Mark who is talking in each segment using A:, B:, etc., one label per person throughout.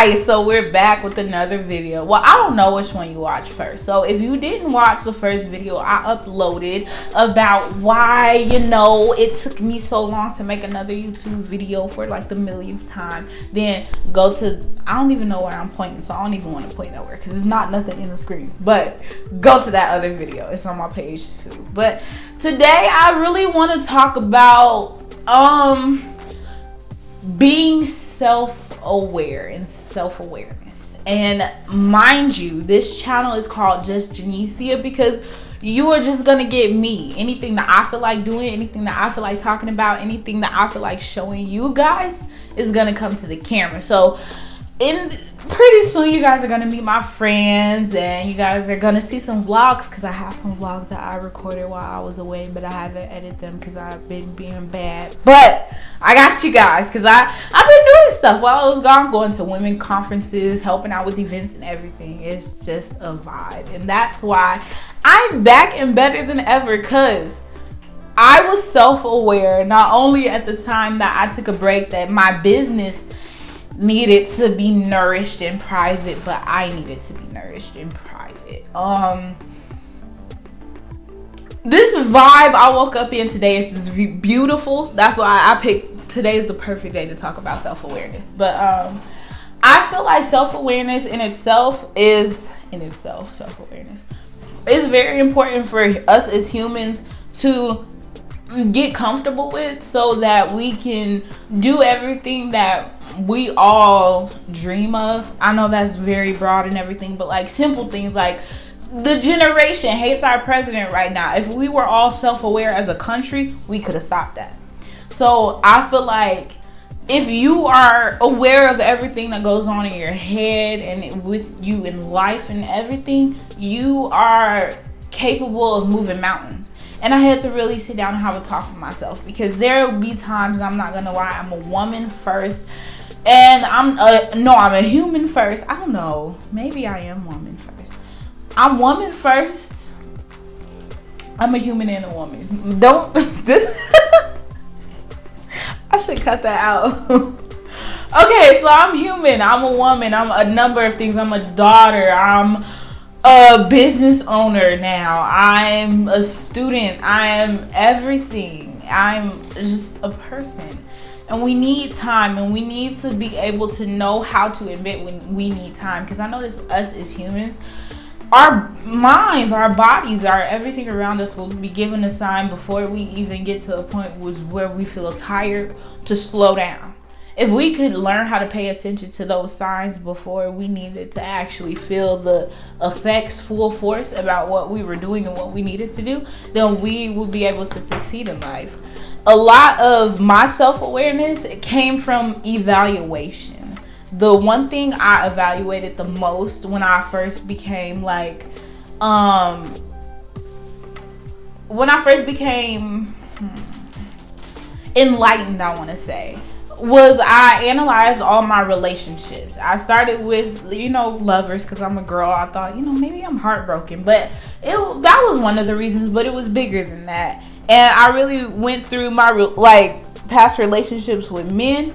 A: Guys, so we're back with another video. Well, I don't know which one you watched first. So if you didn't watch the first video I uploaded about why, it took me so long to make another YouTube video for like the millionth time, then go to, I don't even know where I'm pointing, so I don't even want to point nowhere because there's not nothing in the screen. But go to that other video. It's on my page too. But today I really want to talk about being self-aware and self-awareness. And mind you, this channel is called Just Janecia because you are just gonna get me. Anything that I feel like doing, anything that I feel like talking about, anything that I feel like showing you guys is gonna come to the camera. So pretty soon you guys are gonna meet my friends and you guys are gonna see some vlogs, because I have some vlogs that I recorded while I was away, but I haven't edited them because I've been being bad. But I got you guys, because I've been doing stuff while I was gone, going to women conferences, helping out with events and everything. It's just a vibe, and that's why I'm back and better than ever, because I was self-aware not only at the time that I took a break, that my business needed to be nourished in private, but I needed to be nourished in private. This vibe I woke up in today is just beautiful. That's why I picked today is the perfect day to talk about self-awareness. But I feel like self-awareness self-awareness is very important for us as humans to get comfortable with, so that we can do everything that we all dream of. I know that's very broad and everything, but like simple things like the generation hates our president right now. If we were all self-aware as a country, we could have stopped that. So I feel like if you are aware of everything that goes on in your head and with you in life and everything, you are capable of moving mountains. And I had to really sit down and have a talk with myself, because there will be times, and I'm not gonna lie, I'm a woman first, and I'm a human first. I don't know, maybe I am woman first. I'm woman first. I'm a human and a woman. Don't this. I should cut that out. Okay, so I'm human. I'm a woman. I'm a number of things. I'm a daughter. I'm a business owner now. I'm a student. I am everything. I'm just a person. And we need time, and we need to be able to know how to admit when we need time, because I know this, us as humans, our minds, our bodies, our everything around us will be given a sign before we even get to a point where we feel tired to slow down. If we could learn how to pay attention to those signs before we needed to actually feel the effects full force about what we were doing and what we needed to do, then we would be able to succeed in life. A lot of my self-awareness came from evaluation. The one thing I evaluated the most when I first became enlightened, I want to say, was I analyzed all my relationships. I started with, lovers, because I'm a girl. I thought, maybe I'm heartbroken, but that was one of the reasons, but it was bigger than that. And I really went through my past relationships with men.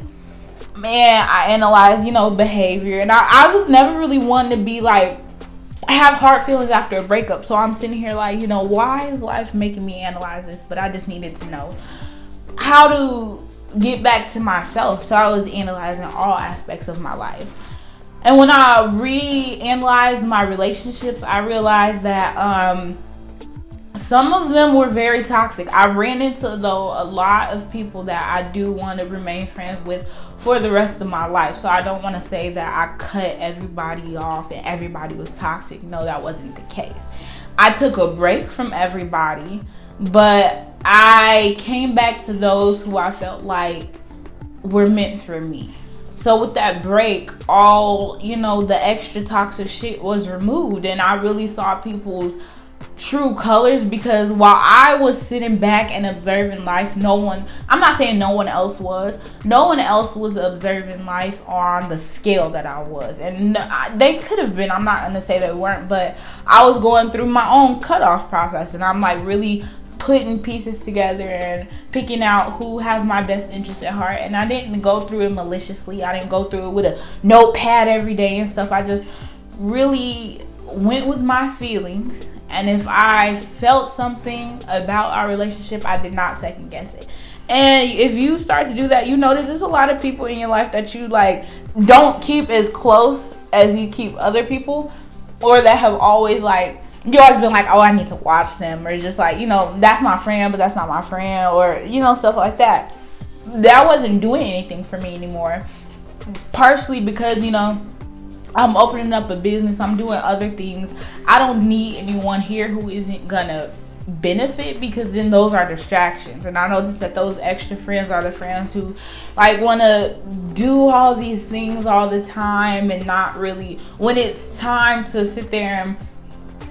A: Man, I analyzed, behavior, and I was never really one to be have hard feelings after a breakup. So I'm sitting here why is life making me analyze this? But I just needed to know how to get back to myself. So I was analyzing all aspects of my life. And when I reanalyzed my relationships, I realized that some of them were very toxic. I ran into, though, a lot of people that I do want to remain friends with for the rest of my life. So I don't want to say that I cut everybody off and everybody was toxic. No, that wasn't the case. I took a break from everybody, but I came back to those who I felt like were meant for me. So with that break, all, the extra toxic shit was removed, and I really saw people's true colors, because while I was sitting back and observing life, I'm not saying no one else was observing life on the scale that I was, and they could have been. I'm not going to say they weren't, but I was going through my own cutoff process, and I'm really putting pieces together and picking out who has my best interest at heart. And I didn't go through it maliciously. I didn't go through it with a notepad every day and stuff. I just really went with my feelings. And if I felt something about our relationship, I did not second guess it. And if you start to do that, you notice there's a lot of people in your life that you like don't keep as close as you keep other people, or that have always like, you always been like, oh, I need to watch them, or just like, you know, that's my friend, but that's not my friend, or, you know, stuff like that. That wasn't doing anything for me anymore. Partially because, you know, I'm opening up a business, I'm doing other things. I don't need anyone here who isn't gonna benefit, because then those are distractions. And I noticed that those extra friends are the friends who like want to do all these things all the time, and not really, when it's time to sit there and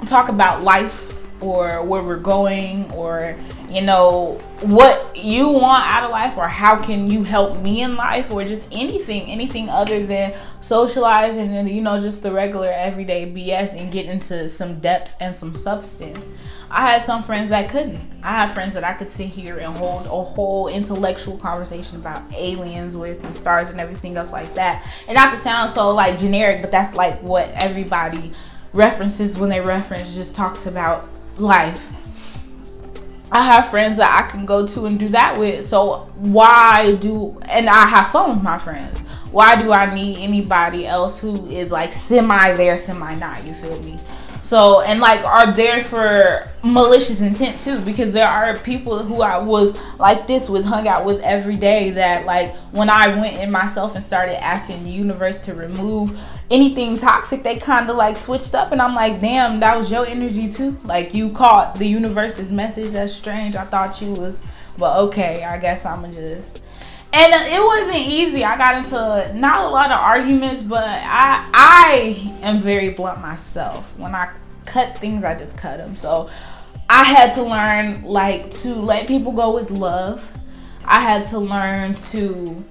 A: talk about life or where we're going, or, you know, what you want out of life, or how can you help me in life, or just anything other than socializing and, you know, just the regular everyday BS, and get into some depth and some substance. I had some friends that couldn't. I had friends that I could sit here and hold a whole intellectual conversation about aliens with, and stars and everything else like that. And not to sound so like generic, but that's like what everybody references when they reference, just talks about life. I have friends that I can go to and do that with. So and I have fun with my friends. Why do I need anybody else who is like semi there, semi not? You feel me? So, and like are there for malicious intent too, because there are people who I was like this with, hung out with every day, that like when I went in myself and started asking the universe to remove anything toxic, they kind of like switched up, and I'm like, damn, that was your energy too. Like you caught the universe's message. That's strange. I thought you was, but okay, I guess I'ma just. And it wasn't easy. I got into not a lot of arguments, but I am very blunt myself. When I cut things, I just cut them. So I had to learn like to let people go with love. I had to learn to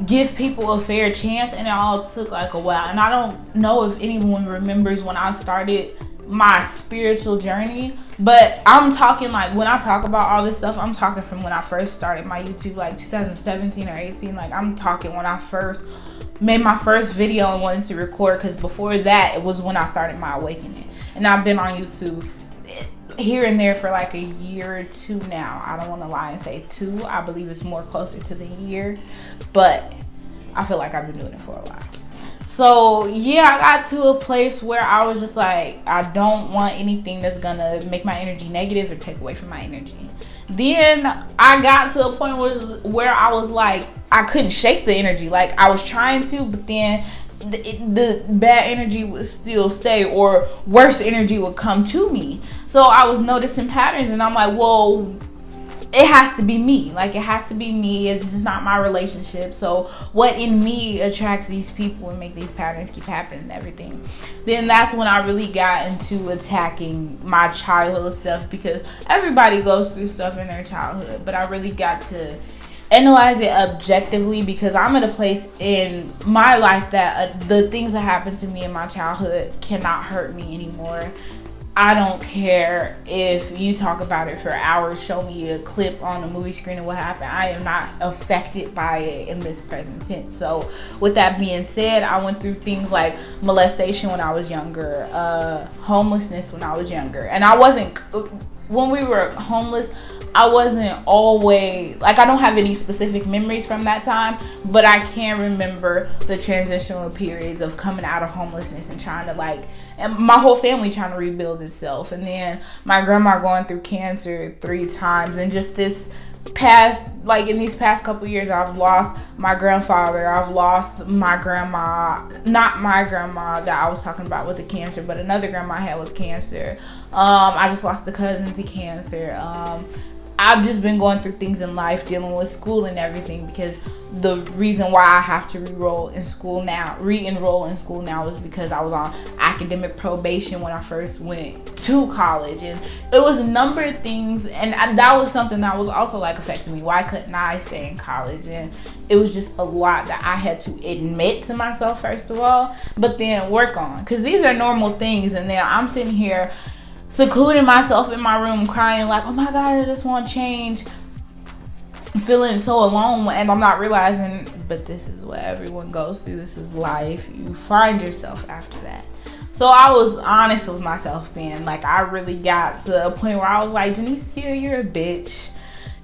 A: give people a fair chance, and it all took like a while. And I don't know if anyone remembers when I started my spiritual journey, but I'm talking like, when I talk about all this stuff, I'm talking from when I first started my YouTube, like 2017 or 18. Like I'm talking when I first made my first video and wanted to record, because before that it was when I started my awakening. And I've been on YouTube here and there for like a year or two now. I don't want to lie and say 2. I believe it's more closer to the year, but I feel like I've been doing it for a while. So yeah, I got to a place where I was just like, I don't want anything that's gonna make my energy negative or take away from my energy. Then I got to a point where I was like, I couldn't shake the energy. Like I was trying to, but then the bad energy would still stay, or worse energy would come to me. So I was noticing patterns, and I'm like, well, it has to be me. Like it has to be me. It's just not my relationship. So what in me attracts these people and make these patterns keep happening and everything? Then that's when I really got into attacking my childhood stuff, because everybody goes through stuff in their childhood, but I really got to analyze it objectively, because I'm at a place in my life that the things that happened to me in my childhood cannot hurt me anymore. I don't care if you talk about it for hours, show me a clip on the movie screen and what happened. I am not affected by it in this present tense. So with that being said, I went through things like molestation when I was younger, homelessness when I was younger. And I wasn't, when we were homeless, I wasn't always, like I don't have any specific memories from that time, but I can remember the transitional periods of coming out of homelessness and trying to like, and my whole family trying to rebuild itself. And then my grandma going through cancer 3 times. And just this past, like in these past couple years, I've lost my grandfather. I've lost my grandma, not my grandma that I was talking about with the cancer, but another grandma I had with cancer. I just lost a cousin to cancer. I've just been going through things in life, dealing with school and everything, because the reason why I have to re-enroll in school now is because I was on academic probation when I first went to college. And it was a number of things, and that was something that was also like affecting me. Why couldn't I stay in college? And it was just a lot that I had to admit to myself first of all, but then work on, because these are normal things. And then I'm sitting here secluding myself in my room crying like, oh my God, I just want change, feeling so alone, and I'm not realizing, but this is what everyone goes through. This is life. You find yourself after that. So I was honest with myself then. Like, I really got to a point where I was like, Janice Hill, you're a bitch.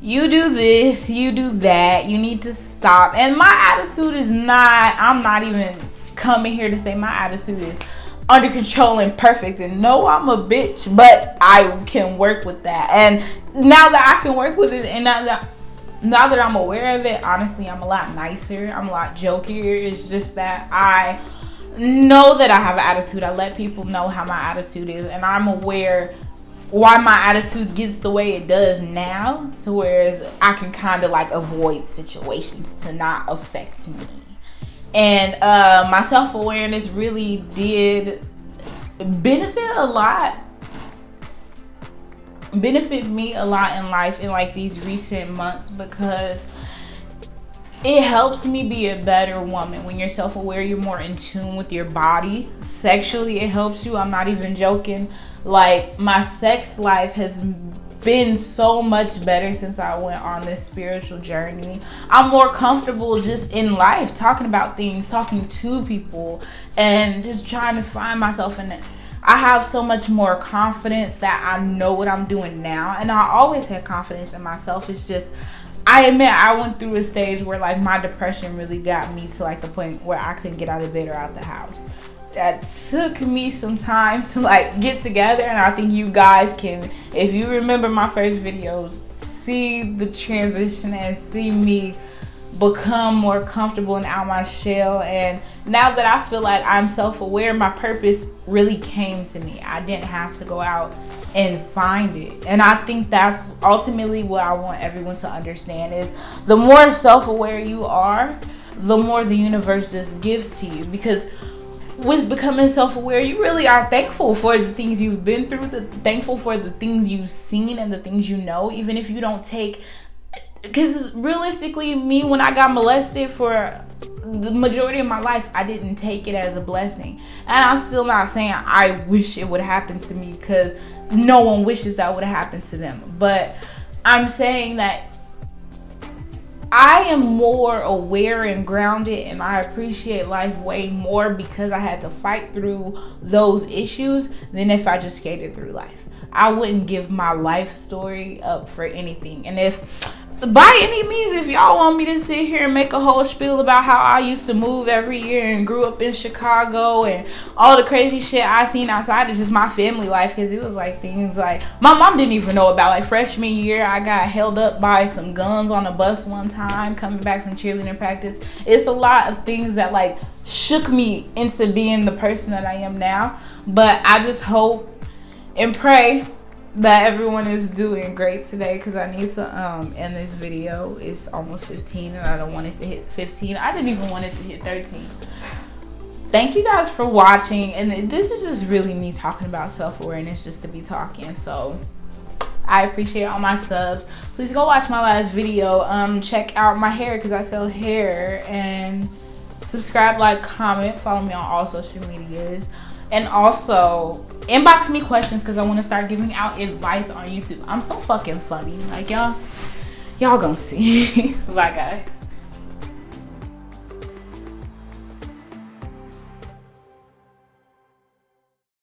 A: You do this, you do that. You need to stop. And my attitude is not, I'm not even coming here to say my attitude is under control and perfect. And no, I'm a bitch, but I can work with that. And now that I can work with it, and now that I'm aware of it, honestly, I'm a lot nicer. I'm a lot jokier. It's just that I know that I have an attitude. I let people know how my attitude is, and I'm aware why my attitude gets the way it does now, to whereas I can kind of like avoid situations to not affect me. And my self-awareness really did benefit me a lot in life in like these recent months, because it helps me be a better woman. When you're self-aware, you're more in tune with your body. Sexually, it helps you. I'm not even joking. Like, my sex life has been so much better since I went on this spiritual journey. I'm more comfortable just in life, talking about things, talking to people, and just trying to find myself in it. I have so much more confidence that I know what I'm doing now. And I always had confidence in myself. It's just, I admit I went through a stage where like my depression really got me to like the point where I couldn't get out of bed or out the house. That took me some time to like get together, and I think you guys can, if you remember my first videos, see the transition and see me become more comfortable and out my shell. And now that I feel like I'm self-aware, my purpose really came to me. I didn't have to go out and find it. And I think that's ultimately what I want everyone to understand, is the more self-aware you are, the more the universe just gives to you. Because with becoming self-aware, you really are thankful for the things you've been through, thankful for the things you've seen and the things you know, even if you don't take, because realistically, me, when I got molested for the majority of my life, I didn't take it as a blessing. And I'm still not saying I wish it would happen to me, because no one wishes that would have happened to them. But I'm saying that I am more aware and grounded, and I appreciate life way more because I had to fight through those issues than if I just skated through life. I wouldn't give my life story up for anything. And if by any means, if y'all want me to sit here and make a whole spiel about how I used to move every year and grew up in Chicago and all the crazy shit I seen outside of just my family life, because it was like things like my mom didn't even know about. Like freshman year, I got held up by some guns on a bus one time coming back from cheerleading practice. It's a lot of things that like shook me into being the person that I am now. But I just hope and pray that everyone is doing great today, because I need to end this video. It's almost 15 and I don't want it to hit 15. I didn't even want it to hit 13. Thank you guys for watching, and this is just really me talking about self-awareness, just to be talking. So I appreciate all my subs. Please go watch my last video. Check out my hair, because I sell hair, and subscribe, like, comment, follow me on all social medias. And also inbox me questions, because I want to start giving out advice on YouTube. I'm so fucking funny. Like, y'all gonna see. Bye, guys.